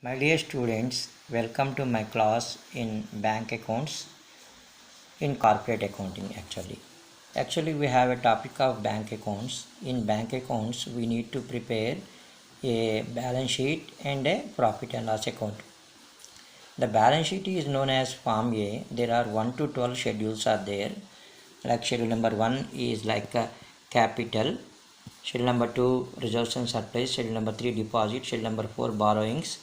My dear students, welcome to my class in bank accounts in corporate accounting actually. Actually, we have a topic of bank accounts. In bank accounts, we need to prepare a balance sheet and a profit and loss account. The balance sheet is known as Form A. There are 1 to 12 schedules are there. Like schedule number 1 is like capital. Schedule number 2 reserves and surplus. Schedule number 3 deposit. Schedule number 4 borrowings.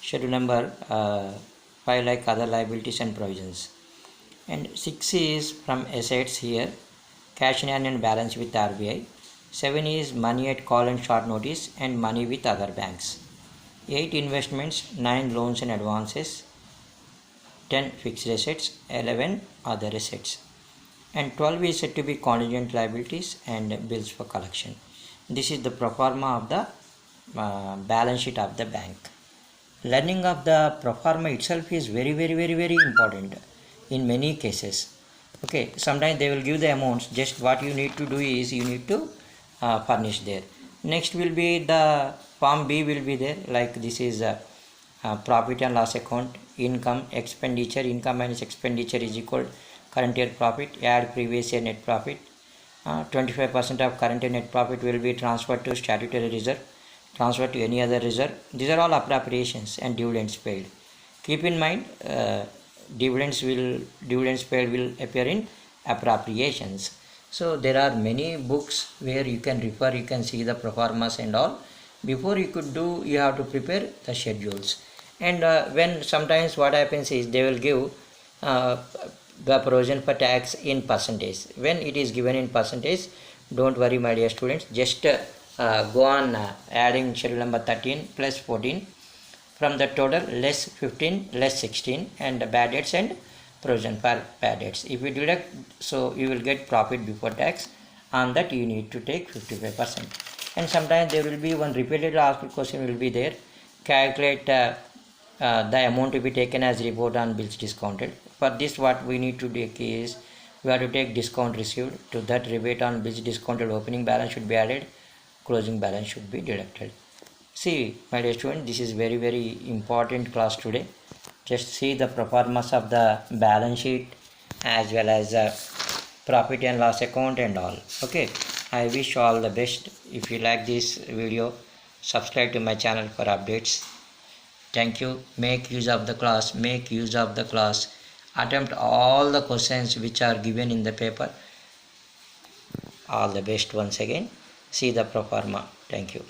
Schedule number 5 like other liabilities and provisions. And 6 is from assets here, cash in hand and balance with RBI. 7 is money at call and short notice and money with other banks. 8 investments, 9 loans and advances, 10 fixed assets, 11 other assets. And 12 is said to be contingent liabilities and bills for collection. This is the pro forma of the balance sheet of the bank. Learning of the pro forma itself is very important in many cases. Okay, sometimes they will give the amounts, just what you need to do is you need to furnish there. Next will be the Form B will be there, like this is profit and loss account, income, expenditure, income minus expenditure is equal current year profit, add previous year net profit. 25% of current year net profit will be transferred to statutory reserve, transferred to any other reserve. These are all appropriations and dividends paid. Keep in mind, dividends paid will appear in appropriations. So there are many books where you can refer, you can see the pro formas and all. Before you could do, you have to prepare the schedules. And when sometimes what happens is they will give the provision for tax in percentage. When it is given in percentage, don't worry my dear students, just go on adding schedule number 13 plus 14 from the total less 15 less 16 and the bad debts and provision for bad debts. If you deduct, so you will get profit before tax. On that you need to take 55%. And sometimes there will be one repeated asked question will be there. Calculate the amount to be taken as report on bills discounted. For this what we need to take is we have to take discount received. To that rebate on bills discounted, opening balance should be added, closing balance should be deducted. See my dear student, this is very important class today. Just see the pro formas of the balance sheet as well as profit and loss account and all. Okay, I wish you all the best. If you like this video, subscribe to my channel for updates. Thank you. Make use of the class, attempt all the questions which are given in the paper. All the best once again. See the pro forma. Thank you.